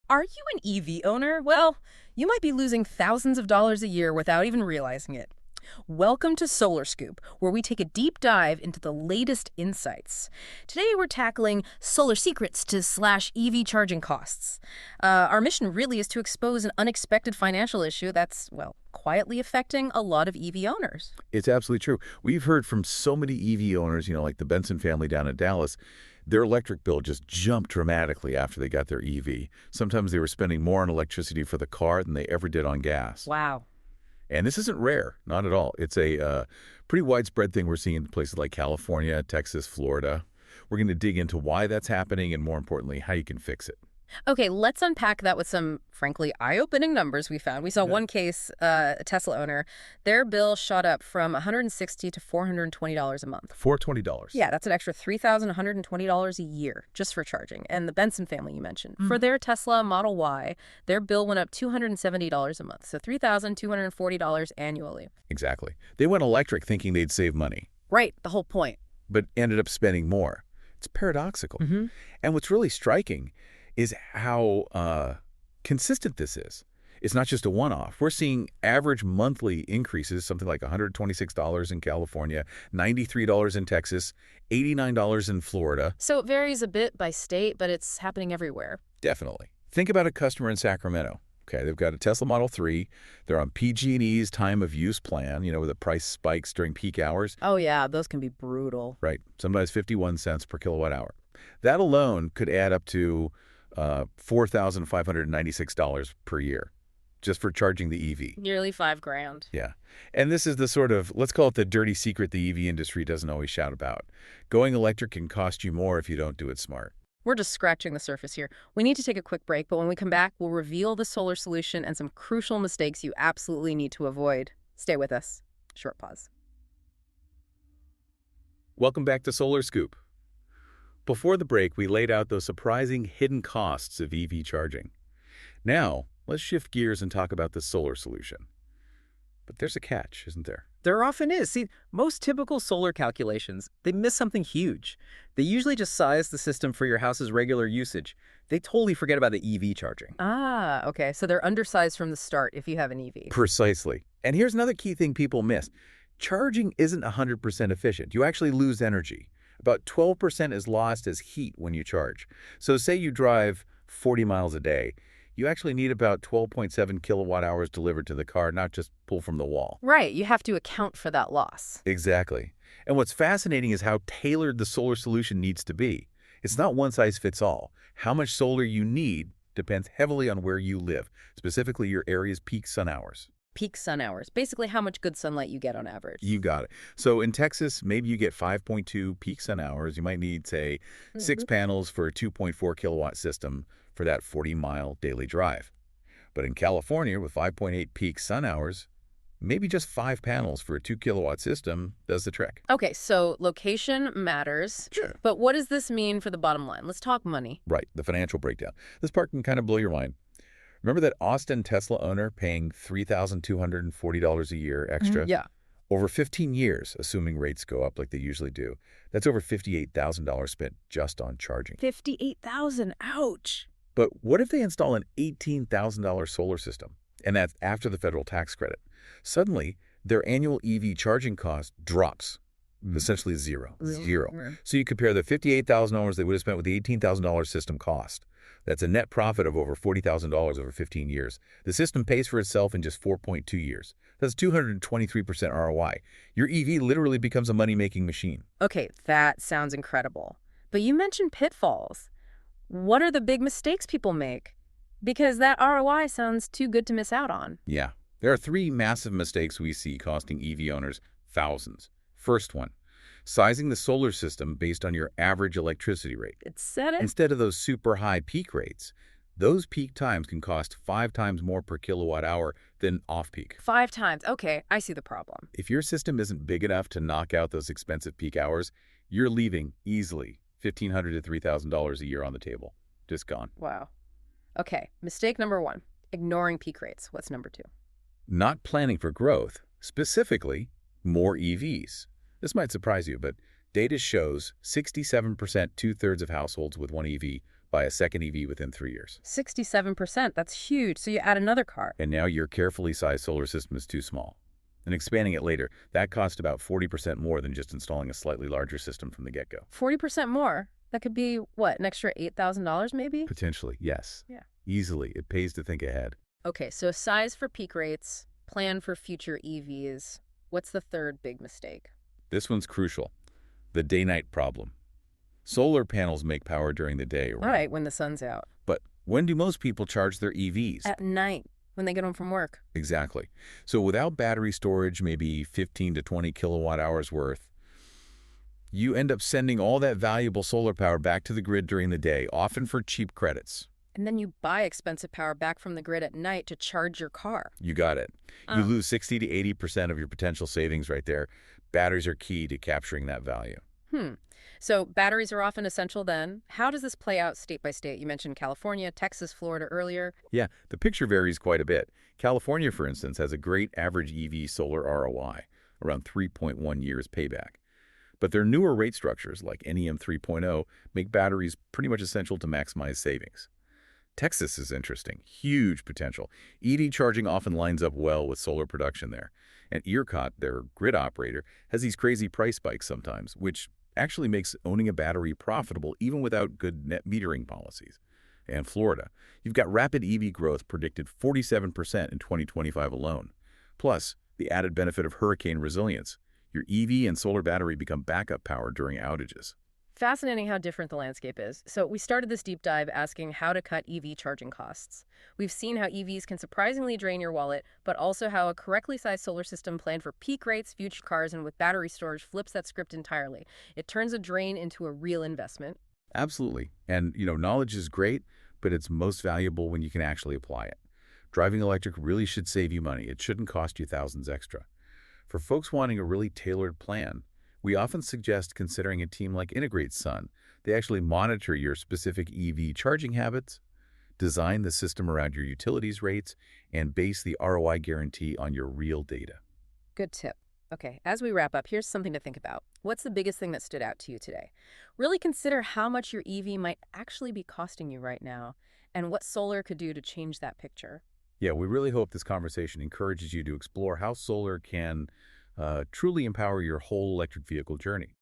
Are you an EV owner? Well, you might be losing thousands of dollars a year without even realizing it. Welcome to Solar Scoop, where we take a deep dive into the latest insights. Today we're tackling solar secrets to slash EV charging costs. Our mission really is to expose an unexpected financial issue that's, well, quietly affecting a lot of EV owners. It's absolutely true. We've heard from so many EV owners, like the Benson family down in Dallas. Their electric bill just jumped dramatically after they got their EV. Sometimes they were spending more on electricity for the car than they ever did on gas. Wow. And this isn't rare, not at all. It's a pretty widespread thing we're seeing in places like California, Texas, Florida. We're going to dig into why that's happening and, more importantly, how you can fix it. Okay, let's unpack that with some, frankly, eye-opening numbers we found. We saw one case, a Tesla owner, their bill shot up from $160 to $420 a month. $420. Yeah, that's an extra $3,120 a year just for charging. And the Benson family you mentioned, for their Tesla Model Y, their bill went up $270 a month, so $3,240 annually. Exactly. They went electric thinking they'd save money, Right, the whole point. but ended up spending more. It's paradoxical. And what's really striking is how consistent this is. It's not just a one-off. We're seeing average monthly increases, something like $126 in California, $93 in Texas, $89 in Florida. So it varies a bit by state, but it's happening everywhere. Definitely. Think about a customer in Sacramento. Okay, they've got a Tesla Model 3. They're on PG&E's time of use plan, where the price spikes during peak hours. Oh yeah, those can be brutal. Right, sometimes 51 cents per kilowatt hour. That alone could add up to $4,596 per year just for charging the EV. Nearly $5,000. Yeah. And this is the sort of, let's call it the dirty secret the EV industry doesn't always shout about. Going electric can cost you more if you don't do it smart. We're just scratching the surface here. We need to take a quick break, but when we come back, we'll reveal the solar solution and some crucial mistakes you absolutely need to avoid. Stay with us. Short pause. Welcome back to Solar Scoop. Before the break, we laid out those surprising hidden costs of EV charging. Now, let's shift gears and talk about the solar solution. But there's a catch, isn't there? There often is. See, most typical solar calculations, they miss something huge. They usually just size the system for your house's regular usage. They totally forget about the EV charging. Ah, okay. So they're undersized from the start if you have an EV. Precisely. And here's another key thing people miss. Charging isn't 100% efficient. You actually lose energy. About 12% is lost as heat when you charge. So say you drive 40 miles a day. You actually need about 12.7 kilowatt hours delivered to the car, not just pull from the wall. Right. You have to account for that loss. Exactly. And what's fascinating is how tailored the solar solution needs to be. It's not one size fits all. How much solar you need depends heavily on where you live, specifically your area's peak sun hours. Peak sun hours. Basically how much good sunlight you get on average. You got it. So in Texas, maybe you get 5.2 peak sun hours. You might need, say, 6 panels for a 2.4 kilowatt system for that 40-mile daily drive. But in California, with 5.8 peak sun hours, maybe just 5 panels for a 2-kilowatt system does the trick. Okay, so location matters. Sure. But what does this mean for the bottom line? Let's talk money. Right, the financial breakdown. This part can kind of blow your mind. Remember that Austin Tesla owner paying $3,240 a year extra? Yeah. Over 15 years, assuming rates go up like they usually do. That's over $58,000 spent just on charging. $58,000. Ouch. But what if they install an $18,000 solar system? And that's after the federal tax credit. Suddenly, their annual EV charging cost drops. Essentially zero. So you compare the $58,000 they would have spent with the $18,000 system cost. That's a net profit of over $40,000 over 15 years. The system pays for itself in just 4.2 years. That's 223% ROI. Your EV literally becomes a money-making machine. Okay, that sounds incredible. But you mentioned pitfalls. What are the big mistakes people make? Because that ROI sounds too good to miss out on. Yeah. There are 3 massive mistakes we see costing EV owners thousands. First one, sizing the solar system based on your average electricity rate. It said it. Instead of those super high peak rates, those peak times can cost 5 times more per kilowatt hour than off-peak. 5 times. Okay, I see the problem. If your system isn't big enough to knock out those expensive peak hours, you're leaving easily $1,500 to $3,000 a year on the table. Just gone. Wow. Okay, mistake number 1, ignoring peak rates. What's number 2? Not planning for growth, specifically more EVs. This might surprise you, but data shows 67%, 2/3 of households with one EV buy a second EV within 3 years. 67%, that's huge. So you add another car. And now your carefully sized solar system is too small. And expanding it later, that cost about 40% more than just installing a slightly larger system from the get-go. 40% more? That could be, what, an extra $8,000 maybe? Potentially, yes. Yeah. Easily. It pays to think ahead. Okay, so size for peak rates, plan for future EVs. What's the third big mistake? This one's crucial. The day-night problem. Solar panels make power during the day, All right, when the sun's out. But when do most people charge their EVs? At night, when they get home from work. Exactly. So without battery storage, maybe 15 to 20 kilowatt hours worth, you end up sending all that valuable solar power back to the grid during the day, often for cheap credits. And then you buy expensive power back from the grid at night to charge your car. You got it. You lose 60 to 80% of your potential savings right there. Batteries are key to capturing that value. So batteries are often essential then. How does this play out state by state? You mentioned California, Texas, Florida earlier. Yeah, the picture varies quite a bit. California, for instance, has a great average EV solar ROI, around 3.1 years payback. But their newer rate structures, like NEM 3.0, make batteries pretty much essential to maximize savings. Texas is interesting. Huge potential. EV charging often lines up well with solar production there. And ERCOT, their grid operator, has these crazy price spikes sometimes, which actually makes owning a battery profitable even without good net metering policies. And Florida, you've got rapid EV growth predicted 47% in 2025 alone. Plus, the added benefit of hurricane resilience. Your EV and solar battery become backup power during outages. Fascinating how different the landscape is. So we started this deep dive asking how to cut EV charging costs. We've seen how EVs can surprisingly drain your wallet, but also how a correctly sized solar system planned for peak rates, future cars, and with battery storage flips that script entirely. It turns a drain into a real investment. Absolutely. And, knowledge is great, but it's most valuable when you can actually apply it. Driving electric really should save you money. It shouldn't cost you thousands extra. For folks wanting a really tailored plan, we often suggest considering a team like Integrate Sun. They actually monitor your specific EV charging habits, design the system around your utilities rates, and base the ROI guarantee on your real data. Good tip. Okay, as we wrap up, here's something to think about. What's the biggest thing that stood out to you today? Really consider how much your EV might actually be costing you right now and what solar could do to change that picture. Yeah, we really hope this conversation encourages you to explore how solar can truly empower your whole electric vehicle journey.